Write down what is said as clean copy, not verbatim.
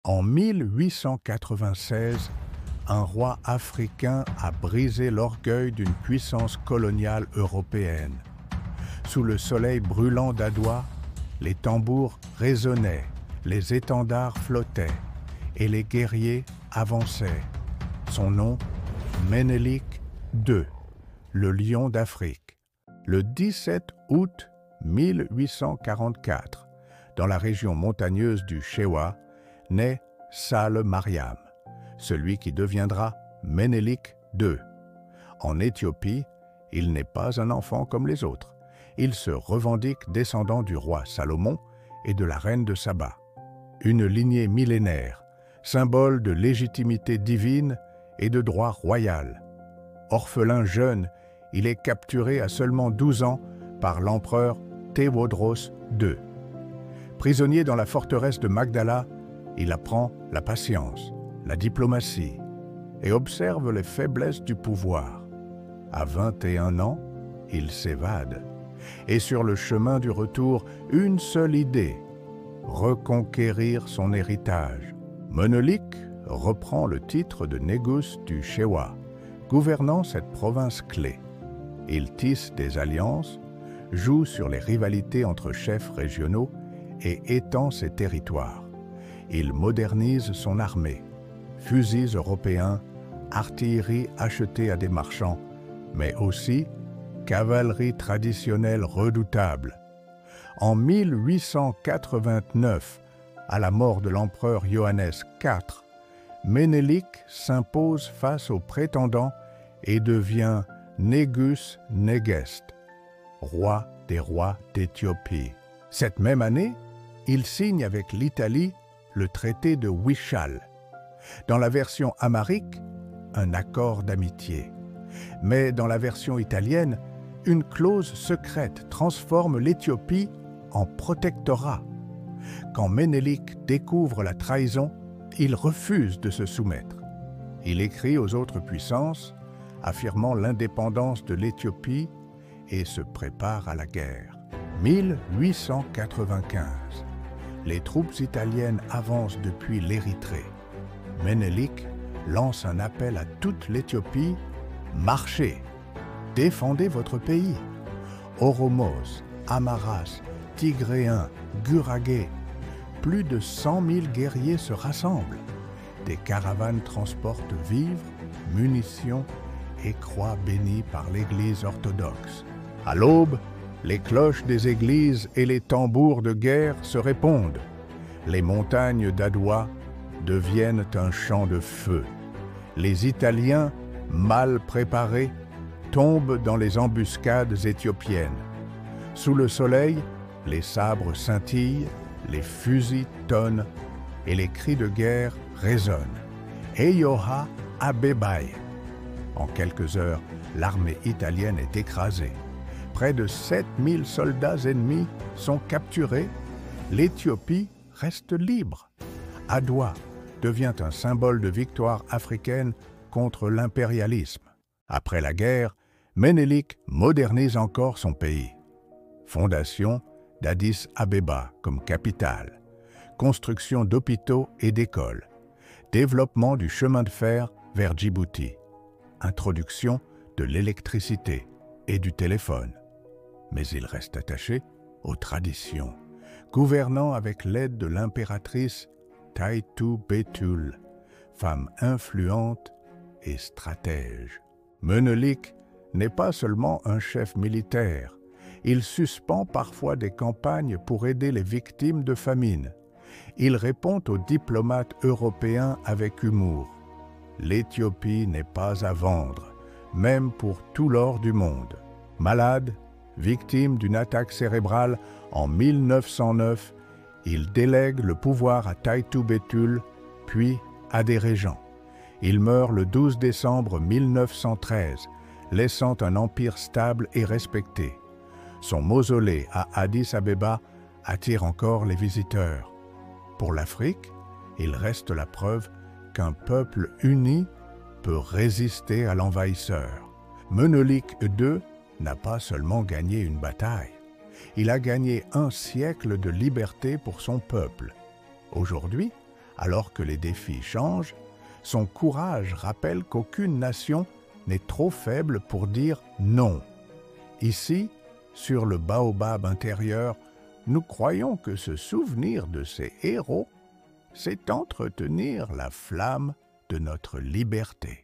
En 1896, un roi africain a brisé l'orgueil d'une puissance coloniale européenne. Sous le soleil brûlant d'Adoua, les tambours résonnaient, les étendards flottaient et les guerriers avançaient. Son nom, Ménélik II, le lion d'Afrique. Le 17 août 1844, dans la région montagneuse du Shewa, naît Sale Mariam, celui qui deviendra Ménélik II. En Éthiopie, il n'est pas un enfant comme les autres. Il se revendique descendant du roi Salomon et de la reine de Saba. Une lignée millénaire, symbole de légitimité divine et de droit royal. Orphelin jeune, il est capturé à seulement 12 ans par l'empereur Théodros II. Prisonnier dans la forteresse de Magdala, il apprend la patience, la diplomatie et observe les faiblesses du pouvoir. À 21 ans, il s'évade. Et sur le chemin du retour, une seule idée, reconquérir son héritage. Ménélik reprend le titre de Négus du Shewa, gouvernant cette province clé. Il tisse des alliances, joue sur les rivalités entre chefs régionaux et étend ses territoires. Il modernise son armée, fusils européens, artillerie achetée à des marchands, mais aussi cavalerie traditionnelle redoutable. En 1889, à la mort de l'empereur Johannes IV, Ménélik s'impose face aux prétendants et devient Négus Négeste, roi des rois d'Éthiopie. Cette même année, il signe avec l'Italie le traité de Wichal. Dans la version amharique, un accord d'amitié. Mais dans la version italienne, une clause secrète transforme l'Éthiopie en protectorat. Quand Ménélik découvre la trahison, il refuse de se soumettre. Il écrit aux autres puissances, affirmant l'indépendance de l'Éthiopie et se prépare à la guerre. 1895. Les troupes italiennes avancent depuis l'Érythrée. Ménélik lance un appel à toute l'Éthiopie: marchez, défendez votre pays. Oromos, Amaras, Tigréens, Guragés, plus de 100 000 guerriers se rassemblent. Des caravanes transportent vivres, munitions et croix bénies par l'Église orthodoxe. À l'aube, les cloches des églises et les tambours de guerre se répondent. Les montagnes d'Adoua deviennent un champ de feu. Les Italiens, mal préparés, tombent dans les embuscades éthiopiennes. Sous le soleil, les sabres scintillent, les fusils tonnent et les cris de guerre résonnent. Eyoha Abebai. En quelques heures, l'armée italienne est écrasée. Près de 7000 soldats ennemis sont capturés. L'Éthiopie reste libre. Adoua devient un symbole de victoire africaine contre l'impérialisme. Après la guerre, Ménélik modernise encore son pays. Fondation d'Addis Abeba comme capitale, construction d'hôpitaux et d'écoles, développement du chemin de fer vers Djibouti, introduction de l'électricité et du téléphone. Mais il reste attaché aux traditions, gouvernant avec l'aide de l'impératrice Taitu Betul, femme influente et stratège. Ménélik n'est pas seulement un chef militaire, il suspend parfois des campagnes pour aider les victimes de famine. Il répond aux diplomates européens avec humour. L'Éthiopie n'est pas à vendre, même pour tout l'or du monde. Malade, victime d'une attaque cérébrale en 1909, il délègue le pouvoir à Taitu Betul, puis à des régents. Il meurt le 12 décembre 1913, laissant un empire stable et respecté. Son mausolée à Addis Abeba attire encore les visiteurs. Pour l'Afrique, il reste la preuve qu'un peuple uni peut résister à l'envahisseur. Ménélik II n'a pas seulement gagné une bataille, il a gagné un siècle de liberté pour son peuple. Aujourd'hui, Alors que les défis changent, son courage rappelle qu'aucune nation n'est trop faible pour dire non. Ici, sur le baobab intérieur, nous croyons que se souvenir de ces héros, c'est entretenir la flamme de notre liberté.